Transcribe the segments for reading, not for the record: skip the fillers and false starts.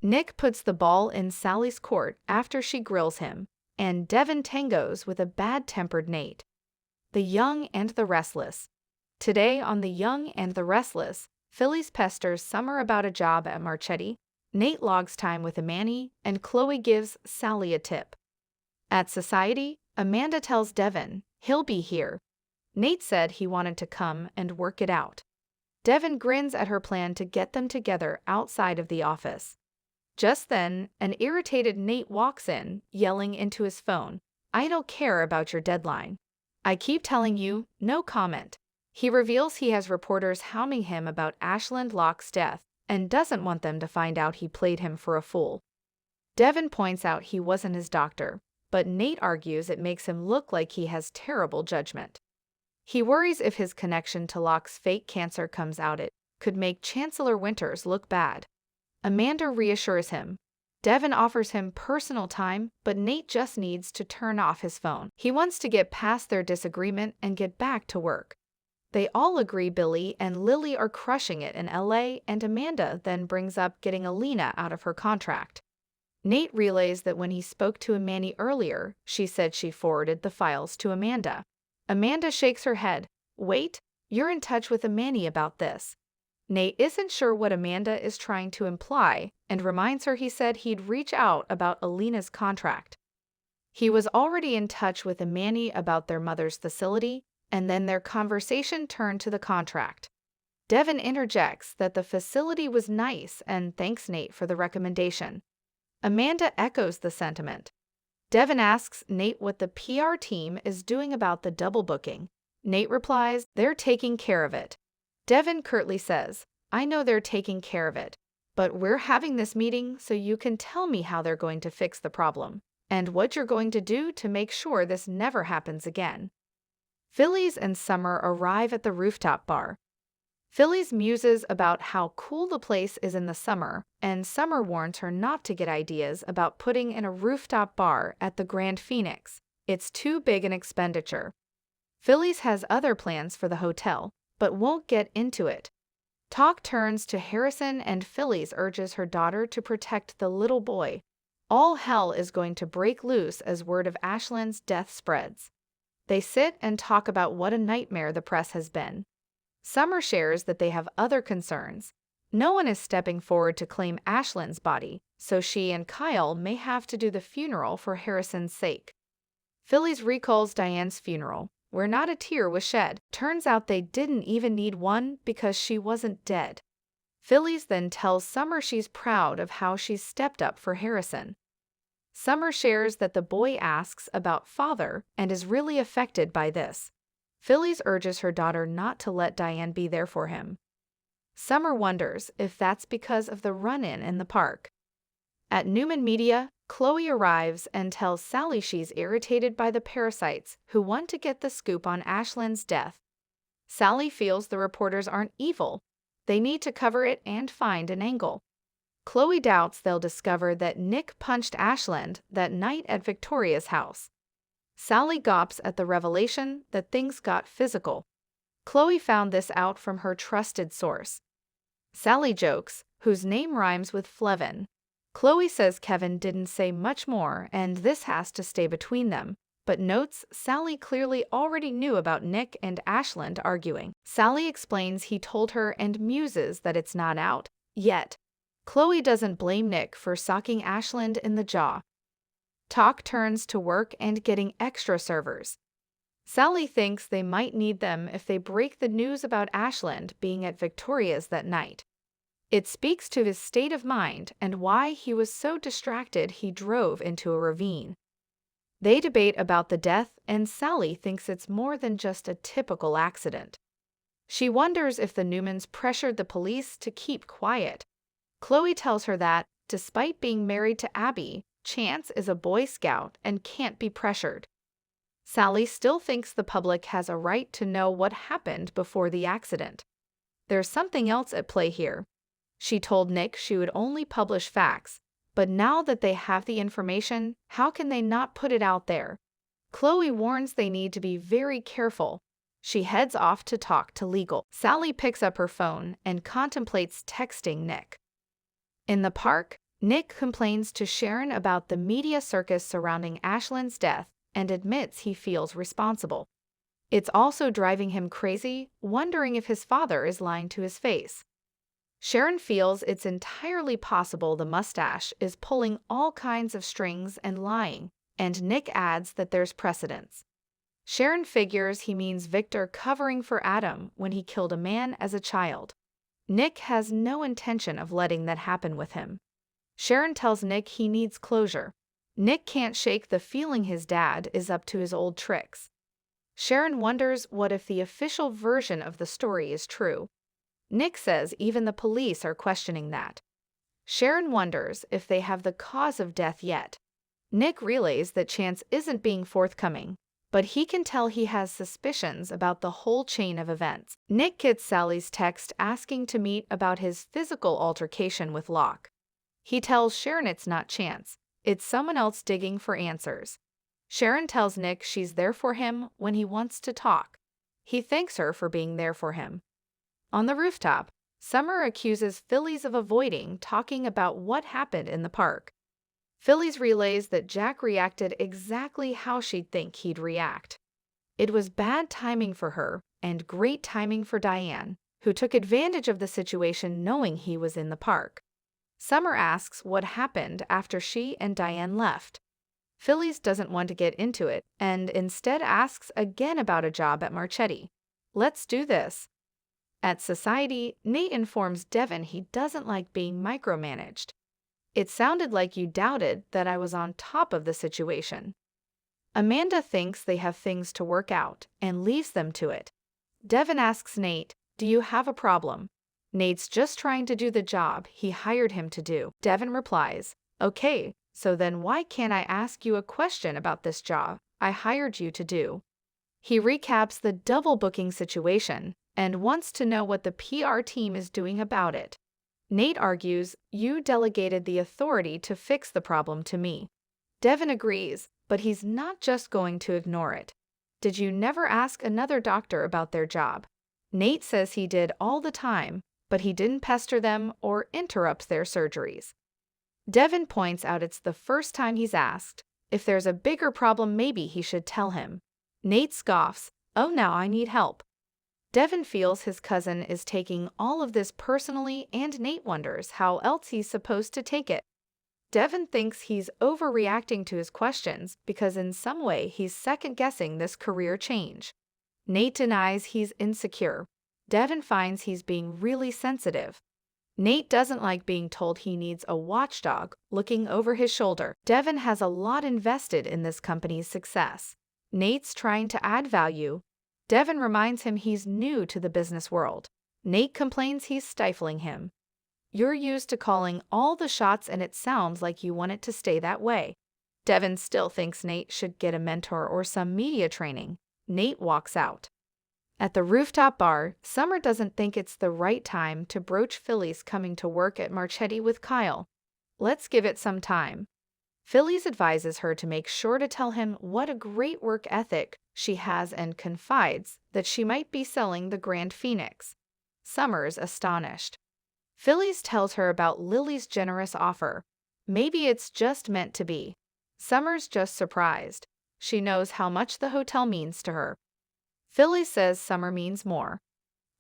Nick puts the ball in Sally's court after she grills him, and Devon Tangos with a bad-tempered Nate. The Young and the Restless. Today on The Young and the Restless, Phyllis pesters Summer about a job at Marchetti, Nate logs time with Amanda, and Chloe gives Sally a tip. At Society, Amanda tells Devon he'll be here. Nate said he wanted to come and work it out. Devon grins at her plan to get them together outside of the office. Just then, an irritated Nate walks in, yelling into his phone, "I don't care about your deadline. I keep telling you, no comment." He reveals he has reporters hounding him about Ashland Locke's death and doesn't want them to find out he played him for a fool. Devon points out he wasn't his doctor, but Nate argues it makes him look like he has terrible judgment. He worries if his connection to Locke's fake cancer comes out, it could make Chancellor Winters look bad. Amanda reassures him. Devon offers him personal time, but Nate just needs to turn off his phone. He wants to get past their disagreement and get back to work. They all agree Billy and Lily are crushing it in LA, and Amanda then brings up getting Alina out of her contract. Nate relays that when he spoke to Amanda earlier, she said she forwarded the files to Amanda. Amanda shakes her head. "Wait, you're in touch with Amanda about this." Nate isn't sure what Amanda is trying to imply and reminds her he said he'd reach out about Alina's contract. He was already in touch with Amanda about their mother's facility, and then their conversation turned to the contract. Devon interjects that the facility was nice and thanks Nate for the recommendation. Amanda echoes the sentiment. Devon asks Nate what the PR team is doing about the double booking. Nate replies, "They're taking care of it." Devon curtly says, "I know they're taking care of it, but we're having this meeting so you can tell me how they're going to fix the problem, and what you're going to do to make sure this never happens again." Phyllis and Summer arrive at the rooftop bar. Phyllis muses about how cool the place is in the summer, and Summer warns her not to get ideas about putting in a rooftop bar at the Grand Phoenix. It's too big an expenditure. Phyllis has other plans for the hotel, but won't get into it. Talk turns to Harrison, and Phyllis urges her daughter to protect the little boy. All hell is going to break loose as word of Ashland's death spreads. They sit and talk about what a nightmare the press has been. Summer shares that they have other concerns. No one is stepping forward to claim Ashland's body, so she and Kyle may have to do the funeral for Harrison's sake. Phyllis recalls Diane's funeral, where not a tear was shed. Turns out they didn't even need one because she wasn't dead. Phyllis then tells Summer she's proud of how she's stepped up for Harrison. Summer shares that the boy asks about father and is really affected by this. Phyllis urges her daughter not to let Diane be there for him. Summer wonders if that's because of the run-in in the park. At Newman Media, Chloe arrives and tells Sally she's irritated by the parasites who want to get the scoop on Ashland's death. Sally feels the reporters aren't evil. They need to cover it and find an angle. Chloe doubts they'll discover that Nick punched Ashland that night at Victoria's house. Sally gawps at the revelation that things got physical. Chloe found this out from her trusted source. Sally jokes, whose name rhymes with Flevin. Chloe says Kevin didn't say much more and this has to stay between them, but notes Sally clearly already knew about Nick and Ashland arguing. Sally explains he told her and muses that it's not out yet. Chloe doesn't blame Nick for socking Ashland in the jaw. Talk turns to work and getting extra servers. Sally thinks they might need them if they break the news about Ashland being at Victoria's that night. It speaks to his state of mind and why he was so distracted he drove into a ravine. They debate about the death, and Sally thinks it's more than just a typical accident. She wonders if the Newmans pressured the police to keep quiet. Chloe tells her that, despite being married to Abby, Chance is a Boy Scout and can't be pressured. Sally still thinks the public has a right to know what happened before the accident. There's something else at play here. She told Nick she would only publish facts, but now that they have the information, how can they not put it out there? Chloe warns they need to be very careful. She heads off to talk to legal. Sally picks up her phone and contemplates texting Nick. In the park, Nick complains to Sharon about the media circus surrounding Ashland's death and admits he feels responsible. It's also driving him crazy, wondering if his father is lying to his face. Sharon feels it's entirely possible the mustache is pulling all kinds of strings and lying, and Nick adds that there's precedence. Sharon figures he means Victor covering for Adam when he killed a man as a child. Nick has no intention of letting that happen with him. Sharon tells Nick he needs closure. Nick can't shake the feeling his dad is up to his old tricks. Sharon wonders what if the official version of the story is true. Nick says even the police are questioning that. Sharon wonders if they have the cause of death yet. Nick relays that Chance isn't being forthcoming, but he can tell he has suspicions about the whole chain of events. Nick gets Sally's text asking to meet about his physical altercation with Locke. He tells Sharon it's not Chance, it's someone else digging for answers. Sharon tells Nick she's there for him when he wants to talk. He thanks her for being there for him. On the rooftop, Summer accuses Phillies of avoiding talking about what happened in the park. Phillies relays that Jack reacted exactly how she'd think he'd react. It was bad timing for her and great timing for Diane, who took advantage of the situation knowing he was in the park. Summer asks what happened after she and Diane left. Phillies doesn't want to get into it and instead asks again about a job at Marchetti. Let's do this. At Society, Nate informs Devon he doesn't like being micromanaged. It sounded like you doubted that I was on top of the situation. Amanda thinks they have things to work out and leaves them to it. Devon asks Nate, "Do you have a problem?" Nate's just trying to do the job he hired him to do. Devon replies, "Okay, so then why can't I ask you a question about this job I hired you to do?" He recaps the double booking situation and wants to know what the PR team is doing about it. Nate argues, "You delegated the authority to fix the problem to me." Devon agrees, but he's not just going to ignore it. "Did you never ask another doctor about their job?" Nate says he did all the time, but he didn't pester them or interrupt their surgeries. Devon points out it's the first time he's asked. If there's a bigger problem, maybe he should tell him. Nate scoffs, "Oh, now I need help." Devon feels his cousin is taking all of this personally, and Nate wonders how else he's supposed to take it. Devon thinks he's overreacting to his questions because in some way he's second-guessing this career change. Nate denies he's insecure. Devon finds he's being really sensitive. Nate doesn't like being told he needs a watchdog looking over his shoulder. Devon has a lot invested in this company's success. Nate's trying to add value. Devon reminds him he's new to the business world. Nate complains he's stifling him. "You're used to calling all the shots and it sounds like you want it to stay that way." Devon still thinks Nate should get a mentor or some media training. Nate walks out. At the rooftop bar, Summer doesn't think it's the right time to broach Phillies coming to work at Marchetti with Kyle. "Let's give it some time." Phillies advises her to make sure to tell him what a great work ethic she has and confides that she might be selling the Grand Phoenix. Summer's astonished. Phillies tells her about Lily's generous offer. Maybe it's just meant to be. Summer's just surprised. She knows how much the hotel means to her. Phillies says Summer means more.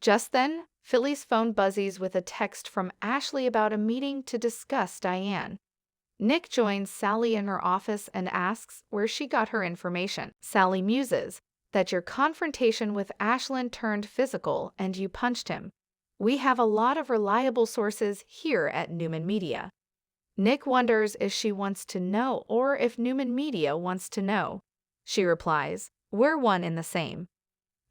Just then, Philly's phone buzzies with a text from Ashley about a meeting to discuss Diane. Nick joins Sally in her office and asks where she got her information. Sally muses that your confrontation with Ashland turned physical and you punched him. "We have a lot of reliable sources here at Newman Media." Nick wonders if she wants to know or if Newman Media wants to know. She replies, "We're one and the same."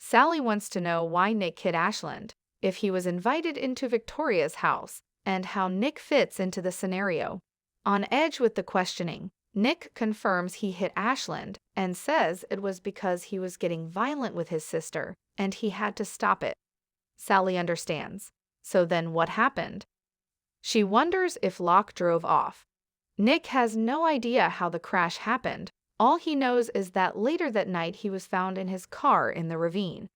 Sally wants to know why Nick hit Ashland, if he was invited into Victoria's house, and how Nick fits into the scenario. On edge with the questioning, Nick confirms he hit Ashland and says it was because he was getting violent with his sister and he had to stop it. Sally understands. So then what happened? She wonders if Locke drove off. Nick has no idea how the crash happened. All he knows is that later that night he was found in his car in the ravine.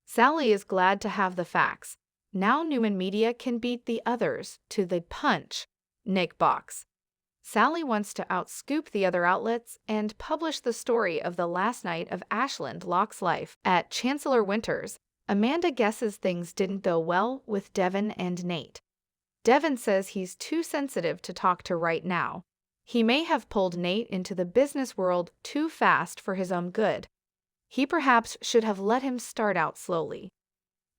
Sally is glad to have the facts. Now Newman Media can beat the others to the punch. Nick balks. Sally wants to outscoop the other outlets and publish the story of the last night of Ashland Locke's life. At Chancellor Winters, Amanda guesses things didn't go well with Devon and Nate. Devon says he's too sensitive to talk to right now. He may have pulled Nate into the business world too fast for his own good. He perhaps should have let him start out slowly.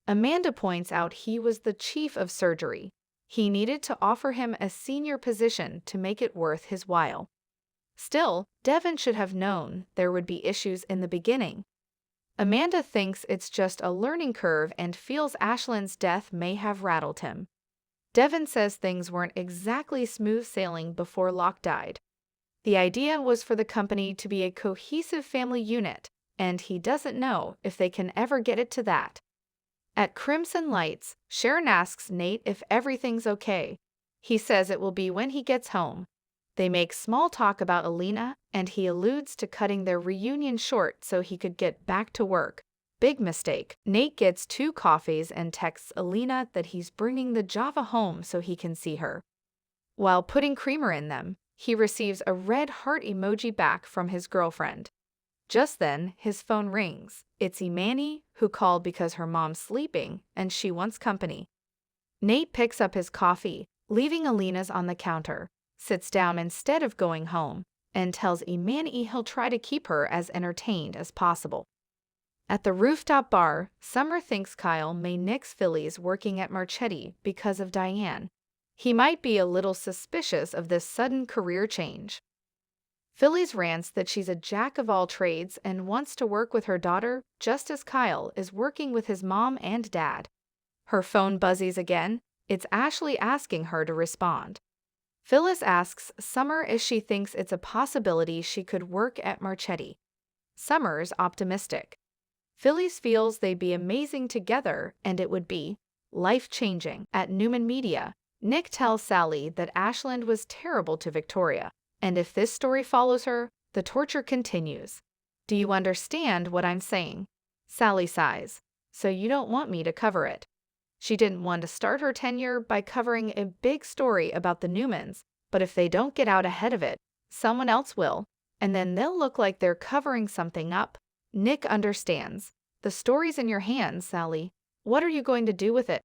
Amanda points out he was the chief of surgery. He needed to offer him a senior position to make it worth his while. Still, Devon should have known there would be issues in the beginning. Amanda thinks it's just a learning curve and feels Ashland's death may have rattled him. Devon says things weren't exactly smooth sailing before Locke died. The idea was for the company to be a cohesive family unit, and he doesn't know if they can ever get it to that. At Crimson Lights, Sharon asks Nate if everything's okay. He says it will be when he gets home. They make small talk about Alina, and he alludes to cutting their reunion short so he could get back to work. Big mistake. Nate gets 2 coffees and texts Alina that he's bringing the Java home so he can see her. While putting creamer in them, he receives a red heart emoji back from his girlfriend. Just then, his phone rings. It's Imani, who called because her mom's sleeping and she wants company. Nate picks up his coffee, leaving Alina's on the counter, sits down instead of going home, and tells Imani he'll try to keep her as entertained as possible. At the rooftop bar, Summer thinks Kyle may nix Philly's working at Marchetti because of Diane. He might be a little suspicious of this sudden career change. Phyllis rants that she's a jack of all trades and wants to work with her daughter just as Kyle is working with his mom and dad. Her phone buzzes again. It's Ashley asking her to respond. Phyllis asks Summer if she thinks it's a possibility she could work at Marchetti. Summer's optimistic. Phyllis feels they'd be amazing together and it would be life-changing. At Newman Media, Nick tells Sally that Ashland was terrible to Victoria. And if this story follows her, the torture continues. Do you understand what I'm saying? Sally sighs. So you don't want me to cover it. She didn't want to start her tenure by covering a big story about the Newmans, but if they don't get out ahead of it, someone else will, and then they'll look like they're covering something up. Nick understands. The story's in your hands, Sally. What are you going to do with it?